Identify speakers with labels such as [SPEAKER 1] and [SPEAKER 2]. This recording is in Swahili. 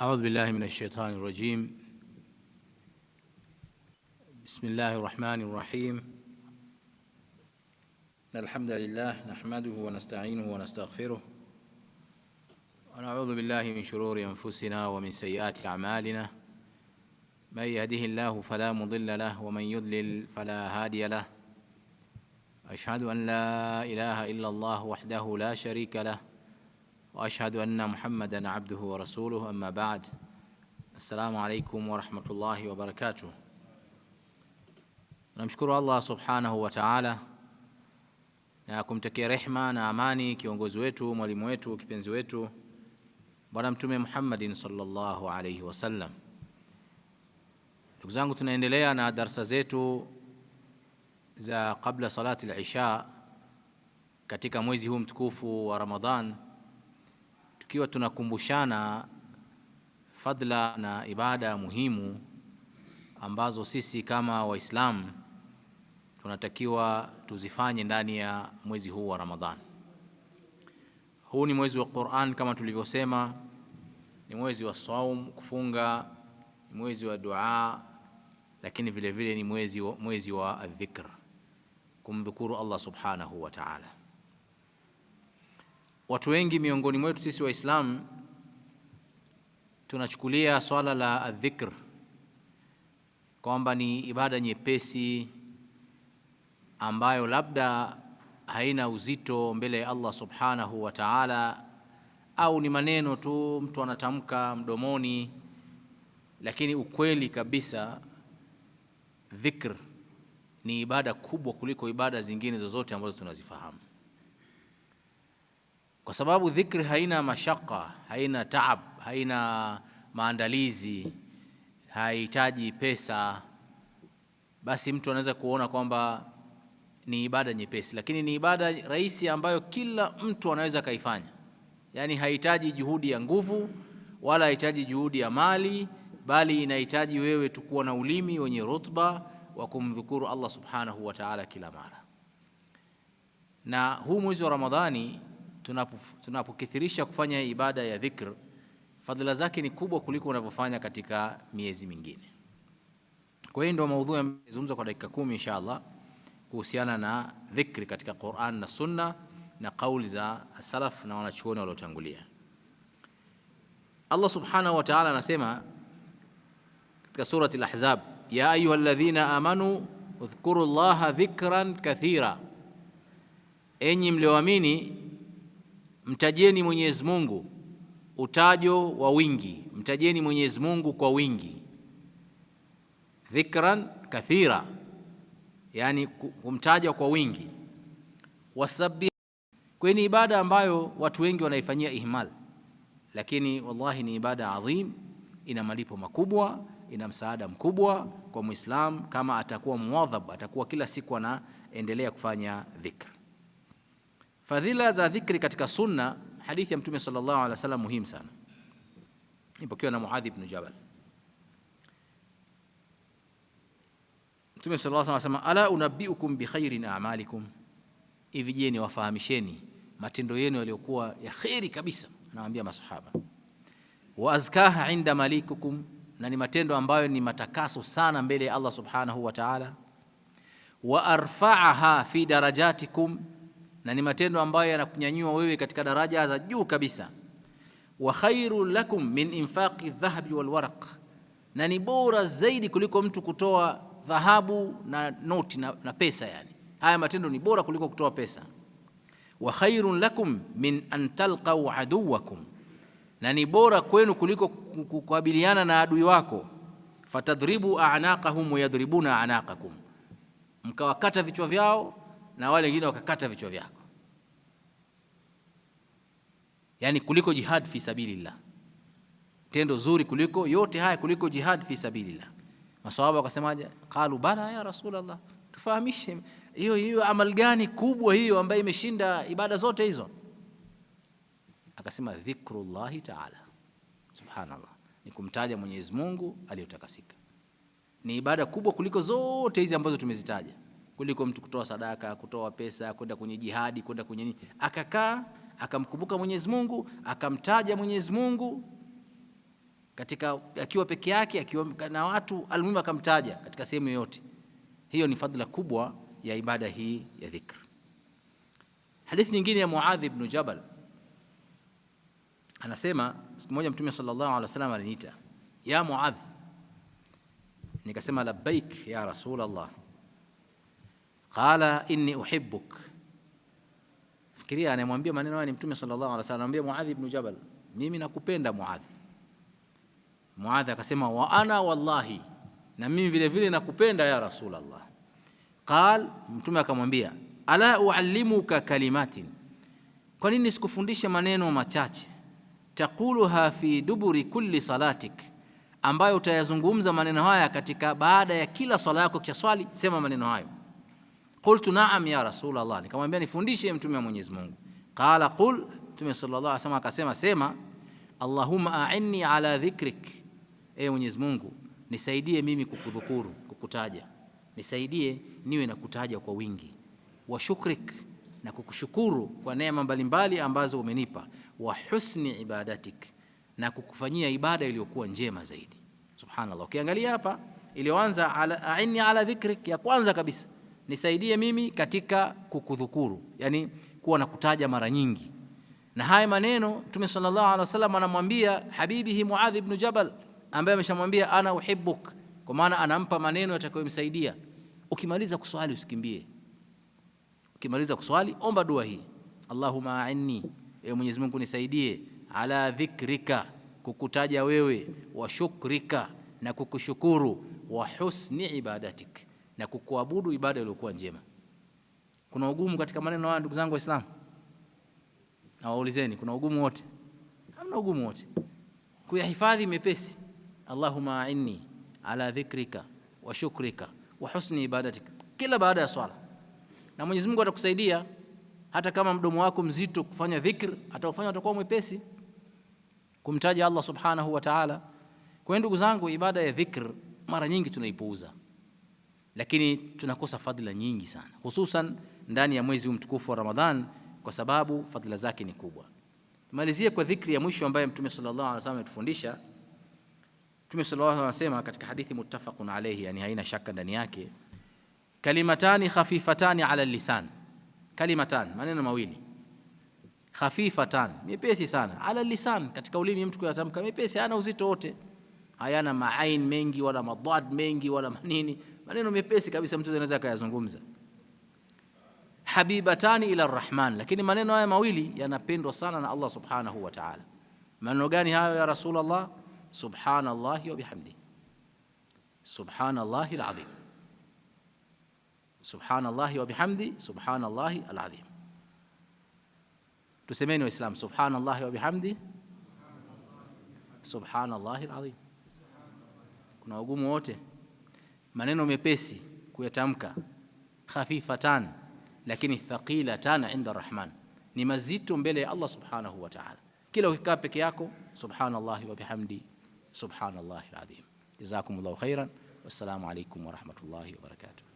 [SPEAKER 1] أعوذ بالله من الشيطان الرجيم. بسم الله الرحمن الرحيم. الحمد لله نحمده ونستعينه ونستغفره ونعوذ بالله من شرور أنفسنا ومن سيئات أعمالنا. من يهده الله فلا مضل له ومن يضلل فلا هادي له. أشهد أن لا إله إلا الله وحده لا شريك له وأشهد أن محمدًا عبده ورسوله. أما بعد. السلام عليكم ورحمة الله وبركاته. Namshukuru Allah subhanahu wa ta'ala na kumtakia rehma na amani kiongozi wetu, mwalimu wetu, kipenzi wetu Bwana Mtume Muhammadin sallallahu alayhi wasallam. Ndugu zangu, tunaendelea na darasa zetu za kabla salati al-isha katika mwezi huu mtukufu wa Ramadhan, tukiwa tunakumbushana fadla na ibada muhimu ambazo sisi kama Waislamu tunatakiwa tuzifanye ndani ya mwezi huu wa Ramadhan. Huu ni mwezi wa Qur'an kama tulivyosema, ni mwezi wa saum, kufunga, ni mwezi wa dua, lakini vile vile ni mwezi wa adh-dhikr, kumdhukuru Allah subhanahu wa ta'ala. Watu wengi miongoni mwetu sisi Waislamu tunachukulia swala la adh-dhikr kwamba ni ibada nyepesi ambayo labda haina uzito mbele ya Allah subhanahu wa ta'ala, au ni maneno tu mtu anatamka mdomoni. Lakini ukweli kabisa, dhikr ni ibada kubwa kuliko ibada zingine zozote ambazo tunazifahamu, kwa sababu dhikr haina mashaka, haina taab, haina maandalizi, haihitaji pesa. Basi mtu anaweza kuona kwamba ni ibada nyepesi, lakini ni ibada rahisi ambayo kila mtu anaweza kaifanya. Yani haihitaji juhudi ya nguvu wala haihitaji juhudi ya mali, bali inahitaji wewe tu kuwa na ulimi wenye rutba wa kumdhukuru Allah subhanahu wa ta'ala kila mara. Na huu mwezi wa Ramadhani tunapokithirisha kufanya ibada ya dhikr, fadhila zake ni kubwa kuliko unavyofanya katika miezi mingine. Kwa hiyo ndio maudhui nimezungumza kwa dakika 10 inshallah kuhusiana na dhikri katika Qur'an na Sunna na kauli za salaf na wanachuoni waliotangulia. Allah subhanahu wa ta'ala anasema katika surati al-Ahzab, ya ayyuhalladhina amanu udhkuru Allaha dhikran kathira, enyi mlioamini mtajeni Mwenyezi Mungu utajo wa wingi, mtajeni Mwenyezi Mungu kwa wingi. Dhikran kathira, yani kumtaja kwa wingi. Wasabbih, kwa ni ibada ambayo watu wengi wanaifanyia ihmal, lakini wallahi ni ibada adhim, ina malipo makubwa, ina msaada mkubwa kwa Muislam kama atakuwa muadhab, atakuwa kila siku anaendelea kufanya dhikr. Fadhila za dhikri katika sunna, hadithi ya Mtume sallallahu alaihi wasallam muhimu sana, ipokewa na Muadh ibn Jabal. Mtume sallallahu alaihi wasallam anasema, ala unabbiukum bi khairin a'malikum, hivi je ni wafahamisheni matendo yenu yaliyokuwa ya khairi kabisa. Anawaambia masahaba, wa azkaha inda malikukum, na ni matendo ambayo ni matakaso sana mbele ya Allah subhanahu wa ta'ala. Wa arfa'aha fi darajatikum, na ni matendo ambayo yanakunyanyua wewe katika daraja za juu kabisa. Wa khairul lakum min infaqi dhahabi wal waraq, na ni bora zaidi kuliko mtu kutoa dhahabu na noti na pesa. Yani haya matendo ni bora kuliko kutoa pesa. Wa khairun lakum min an talqaw aduwakum, na ni bora kwenu kuliko kukabiliana na adui wako. Fatadribu a'naqahum wa yadribuna a'naqakum, mkawakata vichwa vyao na wale wengine wakakata vichwa vyako. Yani kuliko jihad fi sabilillah, tendo zuri kuliko yote haya, kuliko jihad fi sabilillah. Maswahaba wakasemaje? Qalu bala ya Rasulullah, tufahamishe hiyo amal gani kubwa hiyo ambayo imeshinda ibada zote hizo? Akasema dhikrullahi ta'ala. Subhanallah, ni kumtaja Mwenyezi Mungu aliyotakasika. Ni ibada kubwa kuliko zote hizi ambazo tumezitaja, kuliko mtu kutoa sadaka, kutoa pesa, kwenda kwenye jihadi, kwenda kwenye nini. Akakaa akamkumbuka Mwenyezi Mungu, akamtaja Mwenyezi Mungu, katika akiwa peke yake, akiwa na watu, almuhimu akamtaja katika sehemu yoyote. Hiyo ni fadhila kubwa ya ibada hii ya dhikr. Hadithi nyingine ya Muadh ibn Jabal anasema, siku moja Mtume sallallahu alaihi wasallam aliniita, ya Muadh, nikasema labbaik ya Rasul Allah. Qala inni uhibbuk. Fikiria, anamwambia maneno haya ni Mtume sallallahu alaihi wasallam, anamwambia Muadh ibn Jabal, mimi nakupenda Muadh. Muadh akasema, wa ana wallahi, na mimi vile vile nakupenda ya Rasul Allah. Qal, Mtume akamwambia, ala uallimuka kalimatin, kwa nini sikufundisha maneno machache, taquluha fi duburi kulli salatik, ambayo utayazungumza maneno haya katika baada ya kila swala yako, kisha swali sema maneno hayo. Qultu na'am ya Rasul Allah, nikamwambia nifundishe Mtume wa Mwenyezi Mungu. Qala qul, Mtume sallallahu alaihi wasallam akasema, sema Allahumma a'inni ala dhikrik, ewe Mwenyezi Mungu nisaidie mimi kukudhukuru, kukutaja, nisaidie niwe na kutaja kwa wingi, wa shukrik, na kukushukuru kwa neema mbalimbali ambazo umenipa, wa husni ibadatik, na kukufanyia ibada iliyokuwa njema zaidi. Subhanallah, ukiangalia hapa iliyoanza a'inni ala dhikrik, ya kwanza kabisa nisaidie mimi katika kukudhukuru, yani kuwa na kutaja mara nyingi. Na haya maneno Mtume sallallahu alaihi wasallam anamwambia habibihi Muadh ibn Jabal, ambaye ameshamwambia ana uhibbuk, kwa maana anampa maneno yatakayomsaidia. Ukimaliza kuswali usikimbie, ukimaliza kuswali omba dua hii, Allahumma a'inni, ewe Mwenyezi Mungu nisaidie, ala dhikrika, kukutaja wewe, wa shukrika, na kukushukuru, wa husni ibadatik, na kukuabudu ibada iliyokuwa njema. Kuna ugumu katika maneno haya ndugu zangu Waislamu? Na waulizeni, kuna ugumu wote? Hamna ugumu wote. Kuyahifadhi mepesi. Allahumma a'inni ala dhikrika wa shukrika wa husni ibadatik, kila baada ya swala. Na Mwenyezi Mungu atakusaidia, hata kama mdomo wako mzito kufanya dhikr, atakufanya utakuwa mwepesi kumtaja Allah subhanahu wa ta'ala. Kwa ndugu zangu, ibada ya dhikr mara nyingi tunaipuuza, lakini tunakosa fadhila nyingi sana, hususan ndani ya mwezi mtukufu wa Ramadhan, kwa sababu fadhila zake ni kubwa. Tumalizie kwa dhikri ya mwisho ambayo Mtume sallallahu alaihi wasallam ametufundisha. Mtume sallallahu alaihi wasallam anasema katika hadithi muttafaqun alayhi, yani haina shaka ndani yake, kalimatani khafifatani ala lisan, kalimatan, maneno mawili, khafifatan, mepesi sana, ala lisan, katika ulimi mtu kuyatamka, mepesi, hana uzito wote, hayana maain mengi wala madad mengi wala manini, maneno mepesi kabisa mtu anaweza kuyazungumza. Habibatani ila arrahman, lakini maneno haya mawili yanapendwa sana na Allah subhanahu wa ta'ala. Maneno gani hayo ya Rasulullah? Subhanallahi wa bihamdi, subhanallahi alazim, subhanallahi wa bihamdi, subhanallahi alazim. Tusemeni Waislamu, subhanallahi wa bihamdi, subhanallahi alazim. Kuna ugumu wote? Maneno mepesi kuyatamka, khafifatan lakini thaqilatan inda arrahman, ni mazito mbele ya Allah subhanahu wa ta'ala. Kila ukikaa peke yako, subhanallahi wa bihamdi, subhanallahi alazim. Jazakumullahu khairan, wassalamu alaykum wa rahmatullahi wa barakatuh.